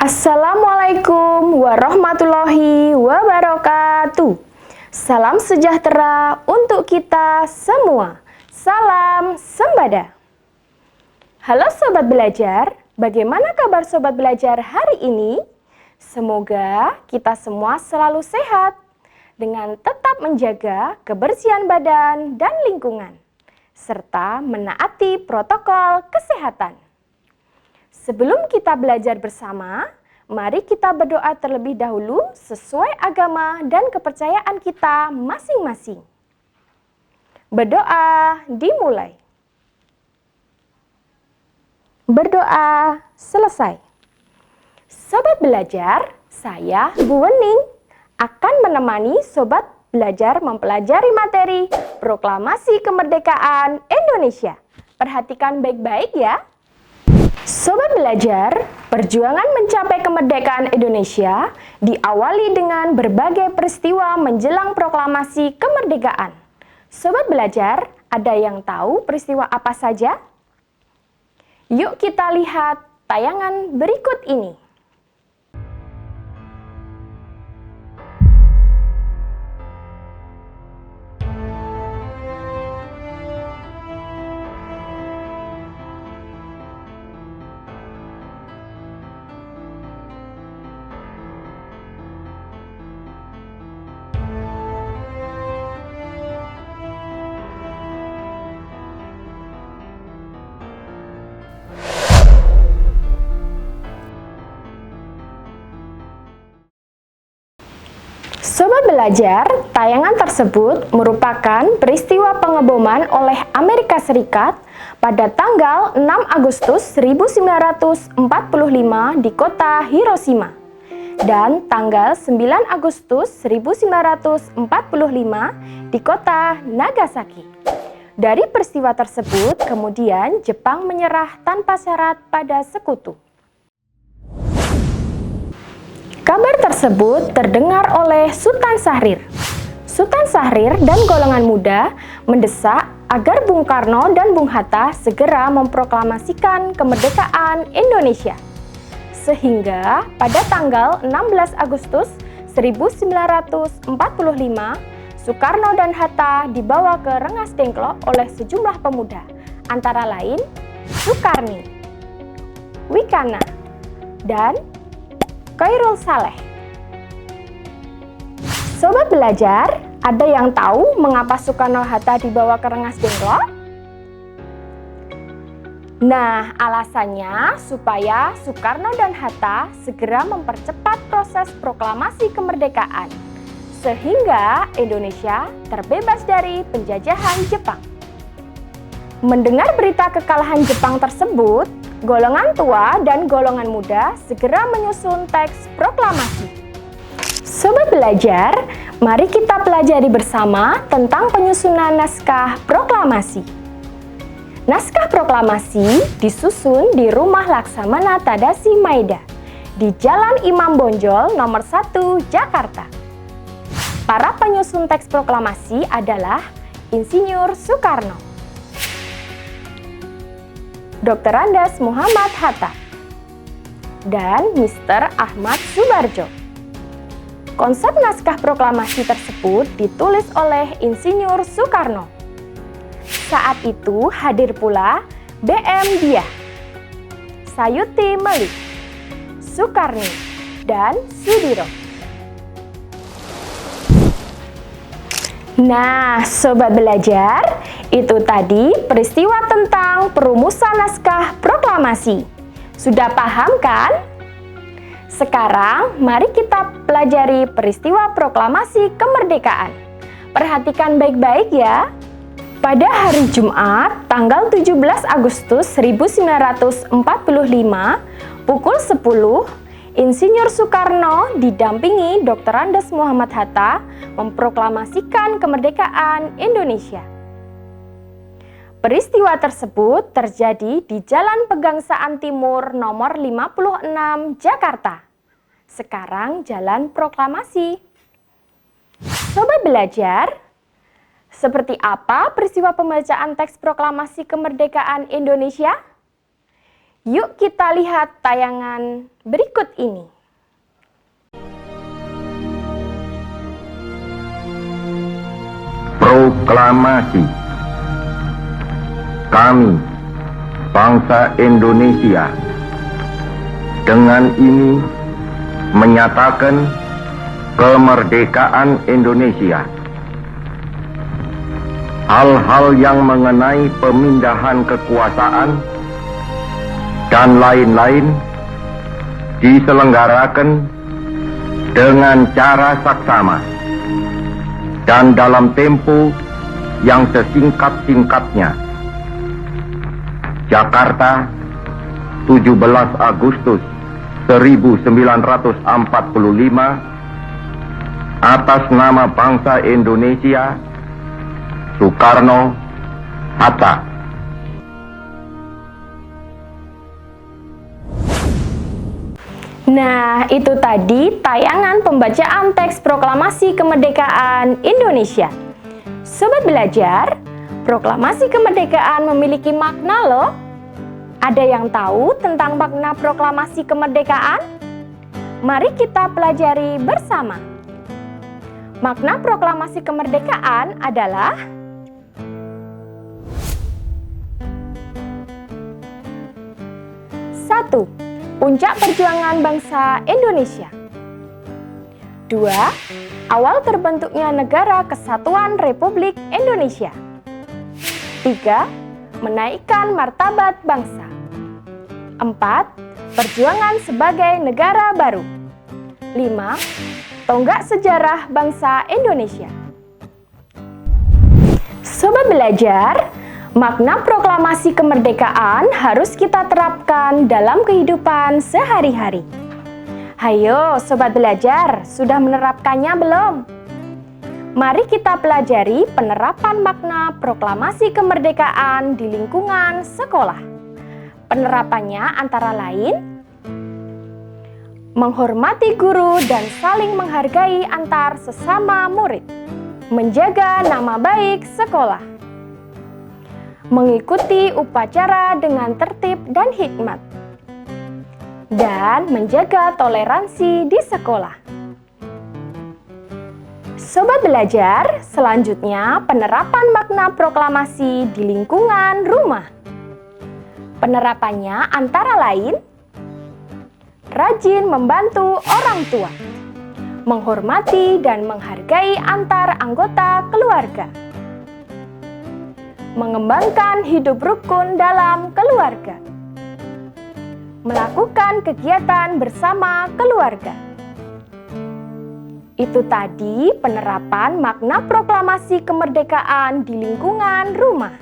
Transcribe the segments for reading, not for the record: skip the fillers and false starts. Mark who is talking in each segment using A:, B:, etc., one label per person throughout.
A: Assalamualaikum warahmatullahi wabarakatuh. Salam sejahtera untuk kita semua. Salam sembada. Halo Sobat Belajar, bagaimana kabar Sobat Belajar hari ini? Semoga kita semua selalu sehat dengan tetap menjaga kebersihan badan dan lingkungan, serta menaati protokol kesehatan. Sebelum kita belajar bersama, mari kita berdoa terlebih dahulu sesuai agama dan kepercayaan kita masing-masing. Berdoa dimulai. Berdoa selesai. Sobat Belajar, saya Bu Wening akan menemani Sobat Belajar mempelajari materi Proklamasi Kemerdekaan Indonesia. Perhatikan baik-baik ya. Sobat Belajar, perjuangan mencapai kemerdekaan Indonesia diawali dengan berbagai peristiwa menjelang proklamasi kemerdekaan. Sobat Belajar, ada yang tahu peristiwa apa saja? Yuk kita lihat tayangan berikut ini. Sobat Belajar, tayangan tersebut merupakan peristiwa pengeboman oleh Amerika Serikat pada tanggal 6 Agustus 1945 di kota Hiroshima dan tanggal 9 Agustus 1945 di kota Nagasaki. Dari peristiwa tersebut, kemudian Jepang menyerah tanpa syarat pada sekutu. Kabar tersebut terdengar oleh Sultan Syahrir. Sultan Syahrir dan golongan muda mendesak agar Bung Karno dan Bung Hatta segera memproklamasikan kemerdekaan Indonesia. Sehingga pada tanggal 16 Agustus 1945, Soekarno dan Hatta dibawa ke Rengas Dengklok oleh sejumlah pemuda, antara lain Sukarni, Wikana, dan Khairul Saleh. Sobat Belajar, ada yang tahu mengapa Soekarno-Hatta dibawa ke Rengas Dengklok? Nah, alasannya supaya Soekarno dan Hatta segera mempercepat proses proklamasi kemerdekaan, sehingga Indonesia terbebas dari penjajahan Jepang. Mendengar berita kekalahan Jepang tersebut, golongan tua dan golongan muda segera menyusun teks proklamasi. Sobat Belajar, mari kita pelajari bersama tentang penyusunan naskah proklamasi. Naskah proklamasi disusun di Rumah Laksamana Tadashi Maeda di Jalan Imam Bonjol nomor 1 Jakarta. Para penyusun teks proklamasi adalah Insinyur Soekarno, Dr. Andes Muhammad Hatta, dan Mr. Ahmad Subarjo. Konsep naskah proklamasi tersebut ditulis oleh Insinyur Soekarno. Saat itu hadir pula B.M. Diah, Sayuti Melik, Soekarni, dan Sudiro. Nah, Sobat Belajar, itu tadi peristiwa tentang perumusan naskah proklamasi. Sudah paham kan? Sekarang mari kita pelajari peristiwa proklamasi kemerdekaan. Perhatikan baik-baik ya. Pada hari Jumat, tanggal 17 Agustus 1945, pukul 10, Insinyur Soekarno didampingi Dr. Andes Muhammad Hatta memproklamasikan kemerdekaan Indonesia. Peristiwa tersebut terjadi di Jalan Pegangsaan Timur nomor 56 Jakarta. Sekarang Jalan Proklamasi. Sobat Belajar, seperti apa peristiwa pembacaan teks proklamasi kemerdekaan Indonesia? Yuk kita lihat tayangan berikut ini.
B: Proklamasi. Kami, bangsa Indonesia, dengan ini menyatakan kemerdekaan Indonesia. Hal-hal yang mengenai pemindahan kekuasaan dan lain-lain diselenggarakan dengan cara saksama dan dalam tempo yang sesingkat-singkatnya. Jakarta, 17 Agustus 1945, atas nama bangsa Indonesia, Soekarno Hatta.
A: Nah, itu tadi tayangan pembacaan teks proklamasi kemerdekaan Indonesia. Sobat belajar, proklamasi kemerdekaan memiliki makna loh. Ada yang tahu tentang makna proklamasi kemerdekaan? Mari kita pelajari bersama. Makna proklamasi kemerdekaan adalah satu, puncak perjuangan bangsa Indonesia. 2. Awal terbentuknya Negara Kesatuan Republik Indonesia. 3. Menaikkan martabat bangsa. 4. Perjuangan sebagai negara baru. 5. Tonggak sejarah bangsa Indonesia. Sobat belajar, makna proklamasi kemerdekaan harus kita terapkan dalam kehidupan sehari-hari. Hayo sobat belajar, sudah menerapkannya belum? Mari kita pelajari penerapan makna proklamasi kemerdekaan di lingkungan sekolah. Penerapannya antara lain menghormati guru dan saling menghargai antar sesama murid, menjaga nama baik sekolah, mengikuti upacara dengan tertib dan hikmat, dan menjaga toleransi di sekolah. Sobat belajar, selanjutnya penerapan makna proklamasi di lingkungan rumah. Penerapannya antara lain rajin membantu orang tua, menghormati dan menghargai antar anggota keluarga, mengembangkan hidup rukun dalam keluarga, melakukan kegiatan bersama keluarga. Itu tadi penerapan makna proklamasi kemerdekaan di lingkungan rumah.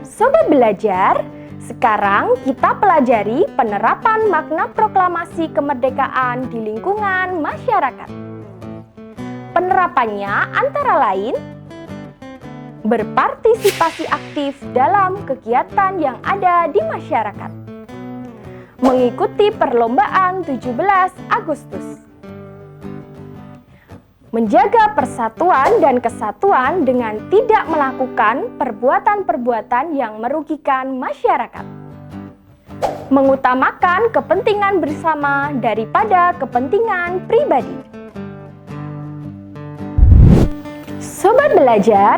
A: Sobat belajar, sekarang kita pelajari penerapan makna proklamasi kemerdekaan di lingkungan masyarakat. Penerapannya antara lain berpartisipasi aktif dalam kegiatan yang ada di masyarakat, mengikuti perlombaan 17 Agustus, menjaga persatuan dan kesatuan dengan tidak melakukan perbuatan-perbuatan yang merugikan masyarakat, mengutamakan kepentingan bersama daripada kepentingan pribadi. Sobat belajar,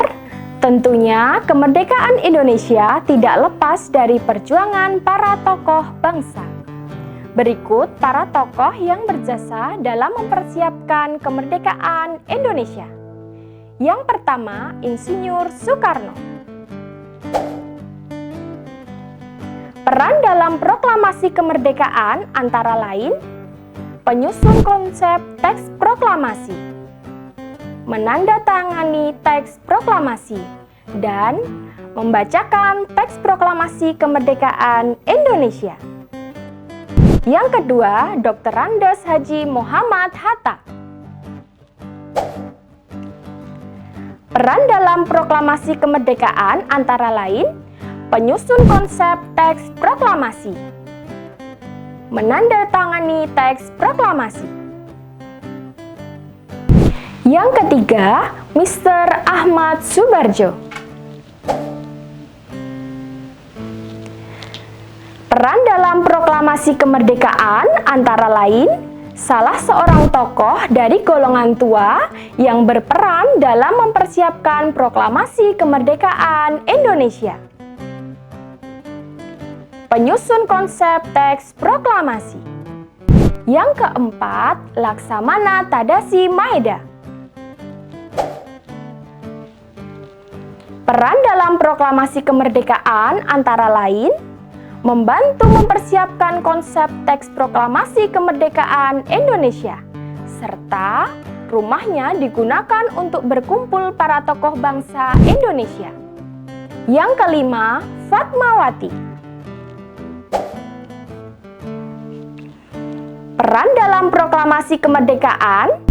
A: tentunya kemerdekaan Indonesia tidak lepas dari perjuangan para tokoh bangsa. Berikut para tokoh yang berjasa dalam mempersiapkan kemerdekaan Indonesia. Yang pertama, Insinyur Soekarno. Peran dalam proklamasi kemerdekaan antara lain penyusun konsep teks proklamasi, menandatangani teks proklamasi, dan membacakan teks proklamasi kemerdekaan Indonesia. Yang kedua, Dr. Andes Haji Muhammad Hatta. Peran dalam proklamasi kemerdekaan antara lain penyusun konsep teks proklamasi, menandatangani teks proklamasi. Yang ketiga, Mr. Ahmad Subarjo. Peran dalam proklamasi kemerdekaan antara lain salah seorang tokoh dari golongan tua yang berperan dalam mempersiapkan proklamasi kemerdekaan Indonesia. Penyusun konsep teks proklamasi. Yang keempat, Laksamana Tadasi Maeda. Peran dalam proklamasi kemerdekaan antara lain membantu mempersiapkan konsep teks proklamasi kemerdekaan Indonesia, serta rumahnya digunakan untuk berkumpul para tokoh bangsa Indonesia. Yang kelima, Fatmawati. Peran dalam proklamasi kemerdekaan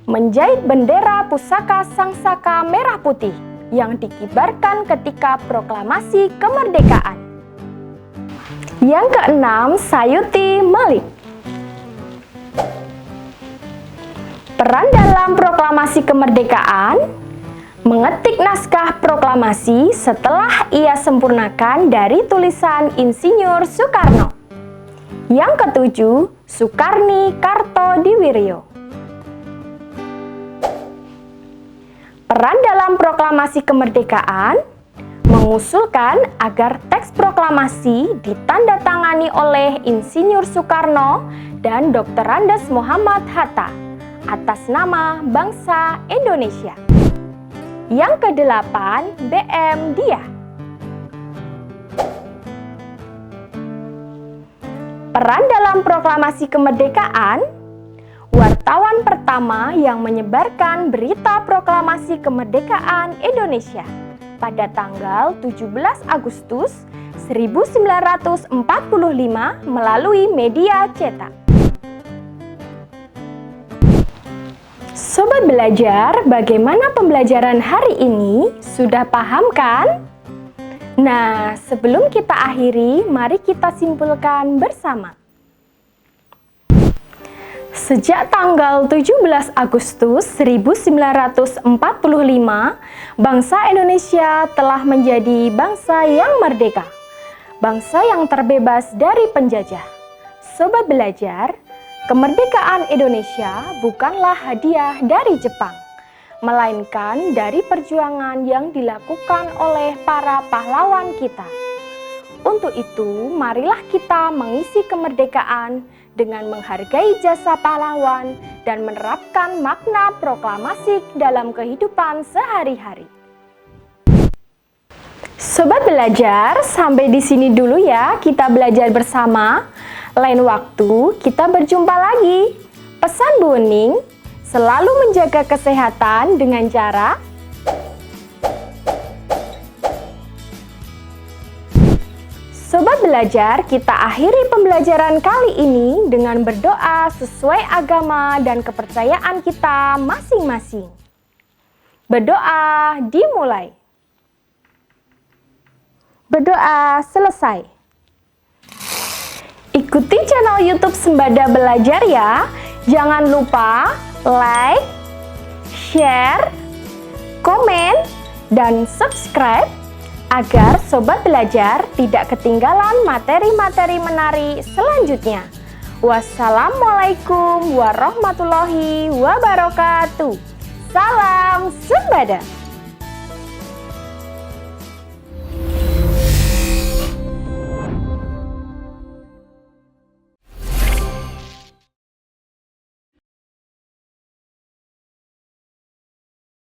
A: menjahit bendera pusaka Sangsaka Merah Putih yang dikibarkan ketika proklamasi kemerdekaan. Yang keenam, Sayuti Malik. Peran dalam proklamasi kemerdekaan mengetik naskah proklamasi setelah ia sempurnakan dari tulisan Insinyur Soekarno. Yang ketujuh, Sukarni Kartodiwiryo. Peran dalam proklamasi kemerdekaan mengusulkan agar teks proklamasi ditandatangani oleh Insinyur Soekarno dan Dr. Andes Muhammad Hatta atas nama bangsa Indonesia. Yang kedelapan, BM Diah. Peran dalam proklamasi kemerdekaan, wartawan pertama yang menyebarkan berita proklamasi kemerdekaan Indonesia pada tanggal 17 Agustus 1945 melalui media cetak. Sobat belajar, bagaimana pembelajaran hari ini? Sudah paham kan? Nah, sebelum kita akhiri, mari kita simpulkan bersama. Sejak tanggal 17 Agustus 1945, bangsa Indonesia telah menjadi bangsa yang merdeka, bangsa yang terbebas dari penjajah. Sobat belajar, kemerdekaan Indonesia bukanlah hadiah dari Jepang, melainkan dari perjuangan yang dilakukan oleh para pahlawan kita. Untuk itu, marilah kita mengisi kemerdekaan dengan menghargai jasa pahlawan dan menerapkan makna proklamasi dalam kehidupan sehari-hari. Sobat belajar, sampai di sini dulu ya kita belajar bersama. Lain waktu kita berjumpa lagi. Pesan Bu Wening, selalu menjaga kesehatan dengan cara Sobat belajar, kita akhiri pembelajaran kali ini dengan berdoa sesuai agama dan kepercayaan kita masing-masing. Berdoa dimulai. Berdoa selesai. Ikuti channel YouTube Sembada Belajar ya. Jangan lupa like, share, komen, dan subscribe agar Sobat Belajar tidak ketinggalan materi-materi menarik selanjutnya. Wassalamualaikum warahmatullahi wabarakatuh. Salam Sembada.